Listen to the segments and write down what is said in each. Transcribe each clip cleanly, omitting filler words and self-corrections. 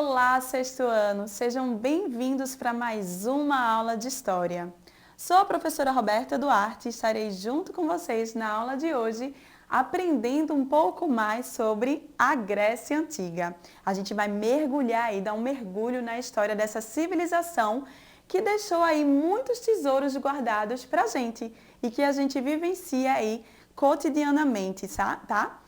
Olá, sexto ano! Sejam bem-vindos para mais uma aula de História. Sou a professora Roberta Duarte e estarei junto com vocês na aula de hoje, aprendendo um pouco mais sobre a Grécia Antiga. A gente vai mergulhar aí, dar um mergulho na história dessa civilização que deixou aí muitos tesouros guardados para a gente e que a gente vivencia aí cotidianamente, tá?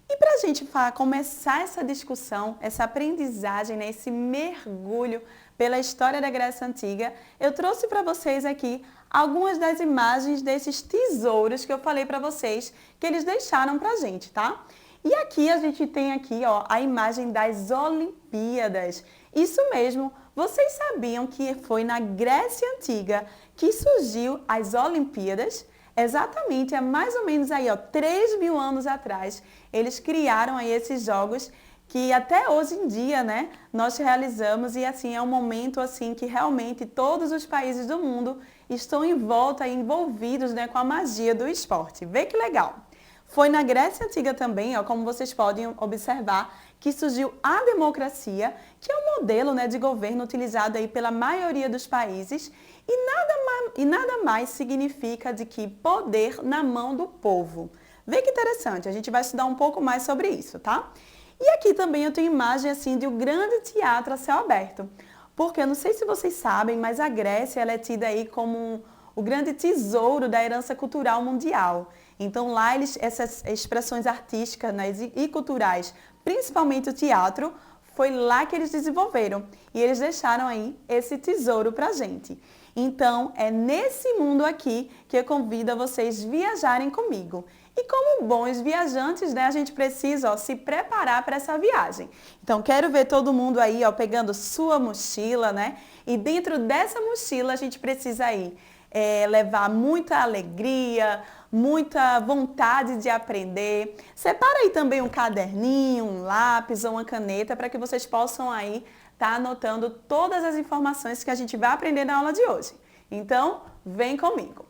E para a gente começar essa discussão, essa aprendizagem, né, esse mergulho pela história da Grécia Antiga, eu trouxe para vocês aqui algumas das imagens desses tesouros que eu falei para vocês que eles deixaram para a gente, tá? E aqui a gente tem aqui, ó, a imagem das Olimpíadas. Isso mesmo, vocês sabiam que foi na Grécia Antiga que surgiu as Olimpíadas? Exatamente, há mais ou menos aí, ó, 3.000 anos atrás, eles criaram aí esses jogos que até hoje em dia, né, nós realizamos e assim é um momento assim que realmente todos os países do mundo estão em volta, envolvidos, né, com a magia do esporte. Vê que legal! Foi na Grécia Antiga também, ó, como vocês podem observar, que surgiu a democracia, que é um modelo, né, de governo utilizado aí pela maioria dos países e nada mais significa de que poder na mão do povo. Vê que interessante, a gente vai estudar um pouco mais sobre isso, tá? E aqui também eu tenho imagem assim de um grande teatro a céu aberto, porque eu não sei se vocês sabem, mas a Grécia ela é tida aí como o grande tesouro da herança cultural mundial. Então lá essas expressões artísticas, né, e culturais, principalmente o teatro, foi lá que eles desenvolveram e eles deixaram aí esse tesouro pra gente. Então é nesse mundo aqui que eu convido a vocês viajarem comigo. E como bons viajantes, né, a gente precisa, ó, se preparar para essa viagem. Então quero ver todo mundo aí, ó, pegando sua mochila, né? E dentro dessa mochila a gente precisa aí levar muita alegria, muita vontade de aprender. Separa aí também um caderninho, um lápis ou uma caneta para que vocês possam aí estar anotando todas as informações que a gente vai aprender na aula de hoje. Então, vem comigo.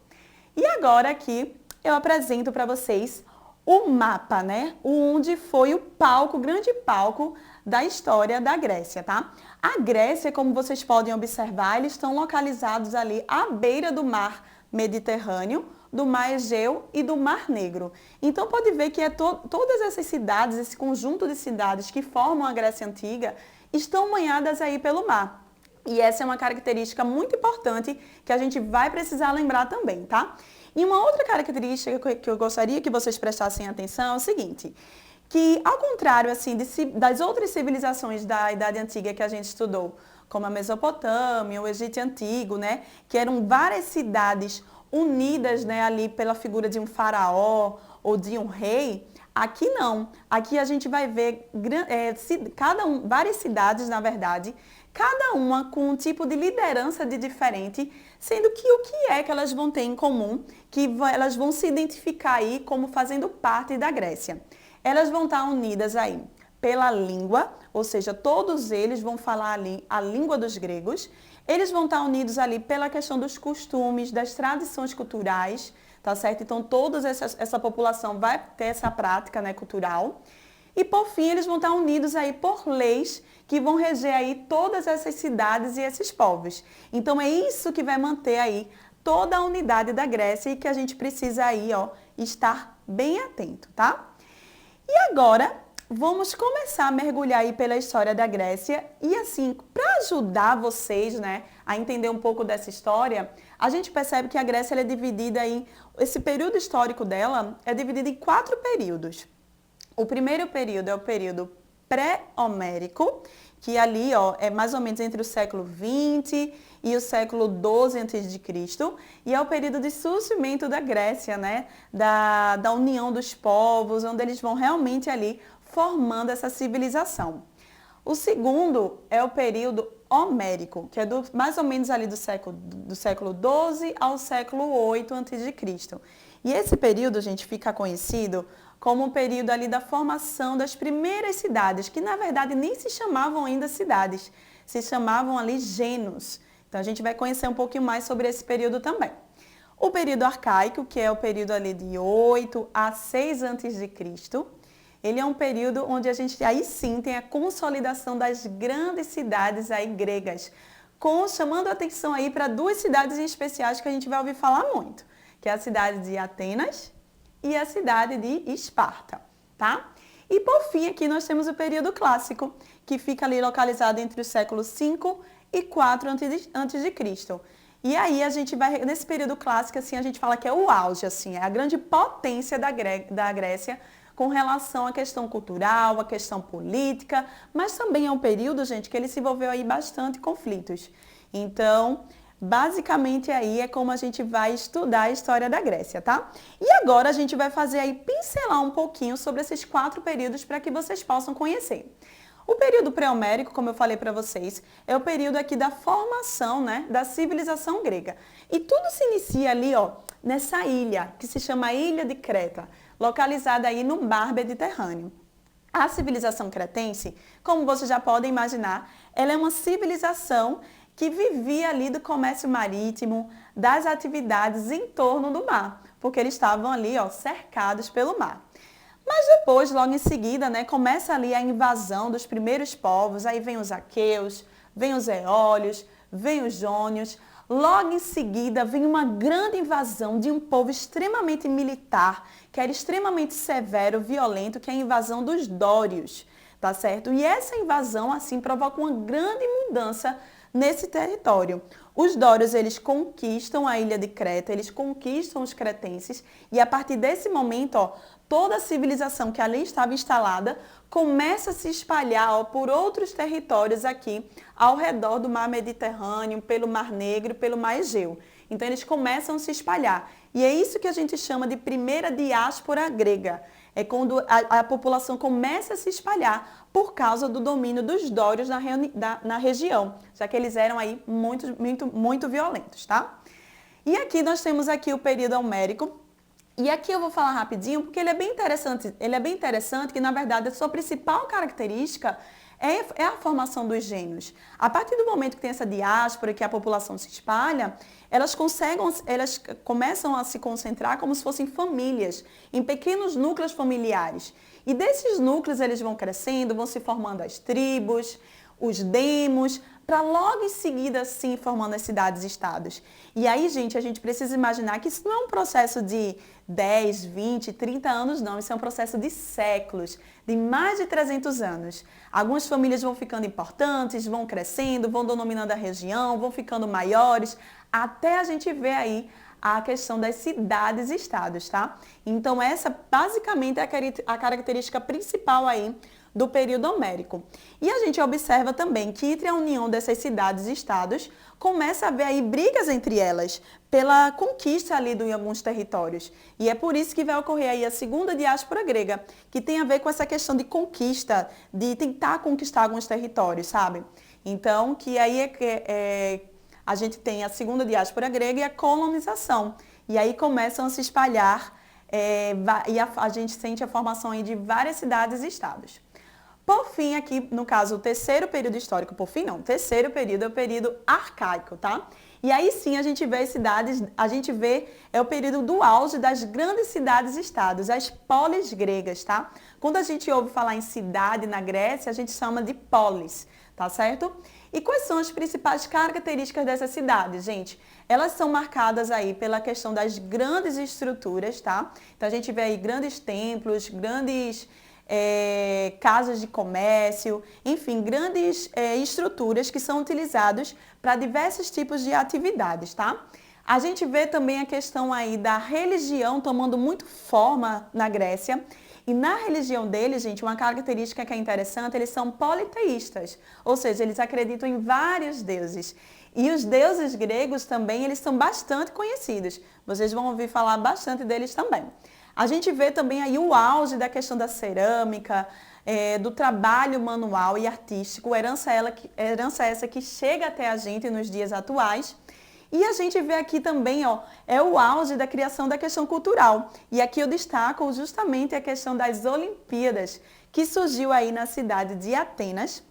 E agora aqui eu apresento para vocês o mapa, né? Onde foi o palco, o grande palco da história da Grécia, tá? A Grécia, como vocês podem observar, eles estão localizados ali à beira do mar Mediterrâneo, do mar Egeu e do Mar Negro. Então pode ver que todas essas cidades, esse conjunto de cidades que formam a Grécia Antiga, estão banhadas aí pelo mar. E essa é uma característica muito importante que a gente vai precisar lembrar também, tá? E uma outra característica que eu gostaria que vocês prestassem atenção é o seguinte, que ao contrário assim, das outras civilizações da Idade Antiga que a gente estudou, como a Mesopotâmia, o Egito Antigo, né, que eram várias cidades unidas, né, ali pela figura de um faraó ou de um rei, aqui não. Aqui a gente vai ver várias cidades, na verdade, cada uma com um tipo de liderança diferente, sendo que o que é que elas vão ter em comum, que elas vão se identificar aí como fazendo parte da Grécia. Elas vão estar unidas aí pela língua, ou seja, todos eles vão falar ali a língua dos gregos. Eles vão estar unidos ali pela questão dos costumes, das tradições culturais, tá certo? Então, toda essa população vai ter essa prática, né, cultural. E, por fim, eles vão estar unidos aí por leis que vão reger aí todas essas cidades e esses povos. Então, é isso que vai manter aí toda a unidade da Grécia e que a gente precisa aí, ó, estar bem atento, tá? E agora, vamos começar a mergulhar aí pela história da Grécia e assim, para ajudar vocês, né, a entender um pouco dessa história, a gente percebe que a Grécia ela é dividida em, esse período histórico dela é dividido em 4 períodos. O primeiro período é o período pré-homérico, que ali, ó, é mais ou menos entre o século 20 e o século 12 a.C., e é o período de surgimento da Grécia, né, da união dos povos, onde eles vão realmente ali formando essa civilização. O segundo é o período homérico, que é mais ou menos ali do século 12 ao século 8 a.C. E esse período, gente, fica conhecido como o período ali da formação das primeiras cidades, que na verdade nem se chamavam ainda cidades, se chamavam ali genos. Então a gente vai conhecer um pouquinho mais sobre esse período também. O período arcaico, que é o período ali de 8 a 6 a.C., ele é um período onde a gente aí sim tem a consolidação das grandes cidades aí gregas, chamando a atenção aí para duas cidades em especiais que a gente vai ouvir falar muito, que é a cidade de Atenas e a cidade de Esparta, tá? E por fim aqui nós temos o período clássico, que fica ali localizado entre os séculos 5 e 4 a.C. E aí a gente vai, nesse período clássico, assim, a gente fala que é o auge, assim, é a grande potência da Grécia com relação à questão cultural, à questão política, mas também é um período, gente, que ele se envolveu aí bastante conflitos. Então, basicamente aí é como a gente vai estudar a história da Grécia, tá? E agora a gente vai fazer aí, pincelar um pouquinho sobre esses 4 períodos para que vocês possam conhecer. O período pré-homérico, como eu falei para vocês, é o período aqui da formação, né, da civilização grega. E tudo se inicia ali, ó, nessa ilha, que se chama Ilha de Creta, localizada aí no mar Mediterrâneo. A civilização cretense, como vocês já podem imaginar, ela é uma civilização que vivia ali do comércio marítimo, das atividades em torno do mar, porque eles estavam ali, ó, cercados pelo mar. Mas depois, logo em seguida, né, começa ali a invasão dos primeiros povos, aí vem os aqueus, vem os eólios, vem os jônios. Logo em seguida, vem uma grande invasão de um povo extremamente militar, que era extremamente severo, violento, que é a invasão dos dórios, tá certo? E essa invasão, assim, provoca uma grande mudança nesse território. Os dórios, eles conquistam a ilha de Creta, eles conquistam os cretenses e a partir desse momento, ó, toda a civilização que ali estava instalada começa a se espalhar, ó, por outros territórios aqui ao redor do mar Mediterrâneo, pelo Mar Negro, pelo Mar Egeu. Então eles começam a se espalhar. E é isso que a gente chama de primeira diáspora grega. É quando a população começa a se espalhar por causa do domínio dos dórios na região, já que eles eram aí muito violentos, tá? E aqui nós temos aqui o período homérico. E aqui eu vou falar rapidinho, porque ele é bem interessante que, na verdade, a sua principal característica é a formação dos gênios. A partir do momento que tem essa diáspora, que a população se espalha, elas começam a se concentrar como se fossem famílias, em pequenos núcleos familiares. E desses núcleos eles vão crescendo, vão se formando as tribos, os demos, para logo em seguida, assim, formando as cidades-estados. E aí, gente, a gente precisa imaginar que isso não é um processo de 10, 20, 30 anos, não. Isso é um processo de séculos, de mais de 300 anos. Algumas famílias vão ficando importantes, vão crescendo, vão dominando a região, vão ficando maiores, até a gente ver aí a questão das cidades-estados, tá? Então, essa basicamente é a característica principal aí do período homérico. E a gente observa também que entre a união dessas cidades e estados, começa a haver aí brigas entre elas, pela conquista ali de alguns territórios. E é por isso que vai ocorrer aí a segunda diáspora grega, que tem a ver com essa questão de conquista, de tentar conquistar alguns territórios, sabe? Então, que aí a gente tem a segunda diáspora grega e a colonização. E aí começam a se espalhar e a gente sente a formação aí de várias cidades e estados. Por fim, aqui, no caso, o terceiro período histórico, o terceiro período é o período arcaico, tá? E aí sim a gente vê as cidades, é o período do auge das grandes cidades-estados, as polis gregas, tá? Quando a gente ouve falar em cidade na Grécia, a gente chama de polis, tá certo? E quais são as principais características dessas cidades, gente? Elas são marcadas aí pela questão das grandes estruturas, tá? Então a gente vê aí grandes templos, grandes casas de comércio, enfim, grandes estruturas que são utilizadas para diversos tipos de atividades, tá? A gente vê também a questão aí da religião tomando muito forma na Grécia. E na religião deles, gente, uma característica que é interessante, eles são politeístas, ou seja, eles acreditam em vários deuses. E os deuses gregos também, eles são bastante conhecidos. Vocês vão ouvir falar bastante deles também. A gente vê também aí o auge da questão da cerâmica, do trabalho manual e artístico, herança essa que chega até a gente nos dias atuais. E a gente vê aqui também, ó, é o auge da criação da questão cultural. E aqui eu destaco justamente a questão das Olimpíadas, que surgiu aí na cidade de Atenas.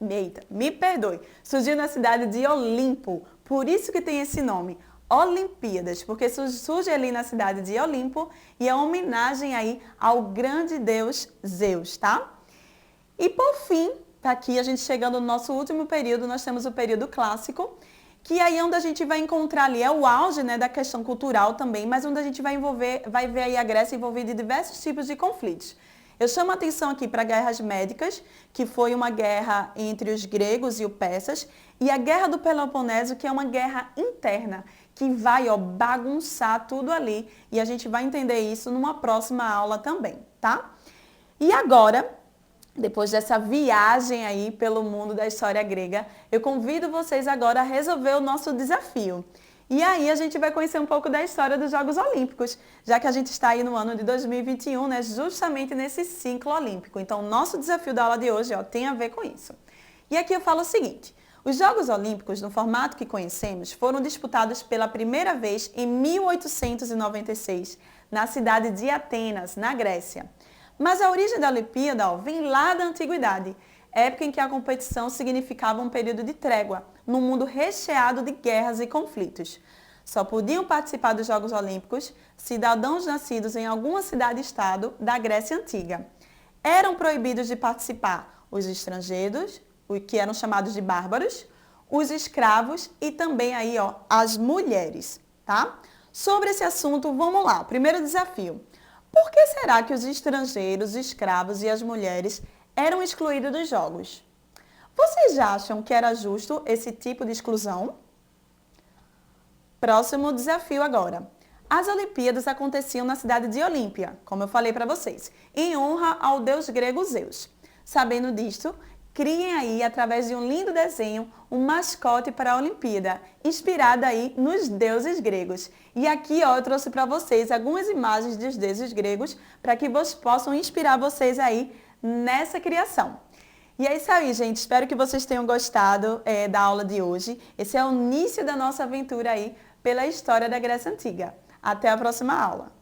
Eita, me perdoe, surgiu na cidade de Olimpo, por isso que tem esse nome, Olimpíadas, porque surge ali na cidade de Olimpo e é uma homenagem aí ao grande deus Zeus, tá? E por fim, tá aqui a gente chegando no nosso último período, nós temos o período clássico, que aí é onde a gente vai encontrar ali, é o auge, né, da questão cultural também, mas onde a gente vai ver aí a Grécia envolvida em diversos tipos de conflitos. Eu chamo a atenção aqui para guerras médicas, que foi uma guerra entre os gregos e os persas, e a Guerra do Peloponeso, que é uma guerra interna, que vai bagunçar tudo ali, e a gente vai entender isso numa próxima aula também, tá? E agora, depois dessa viagem aí pelo mundo da história grega, eu convido vocês agora a resolver o nosso desafio. E aí a gente vai conhecer um pouco da história dos Jogos Olímpicos, já que a gente está aí no ano de 2021, né, justamente nesse ciclo olímpico. Então, o nosso desafio da aula de hoje tem a ver com isso. E aqui eu falo o seguinte, os Jogos Olímpicos, no formato que conhecemos, foram disputados pela primeira vez em 1896, na cidade de Atenas, na Grécia. Mas a origem da Olimpíada vem lá da Antiguidade, época em que a competição significava um período de trégua, num mundo recheado de guerras e conflitos. Só podiam participar dos Jogos Olímpicos cidadãos nascidos em alguma cidade-estado da Grécia Antiga. Eram proibidos de participar os estrangeiros, que eram chamados de bárbaros, os escravos e também aí, as mulheres, tá? Sobre esse assunto, vamos lá. Primeiro desafio. Por que será que os estrangeiros, escravos e as mulheres eram excluídos dos jogos? Vocês acham que era justo esse tipo de exclusão? Próximo desafio agora. As Olimpíadas aconteciam na cidade de Olímpia, como eu falei para vocês, em honra ao deus grego Zeus. Sabendo disto, criem aí, através de um lindo desenho, um mascote para a Olimpíada, inspirado aí nos deuses gregos. E aqui, eu trouxe para vocês algumas imagens dos deuses gregos, para que possam inspirar vocês aí nessa criação. E é isso aí, gente. Espero que vocês tenham gostado da aula de hoje. Esse é o início da nossa aventura aí pela história da Grécia Antiga. Até a próxima aula.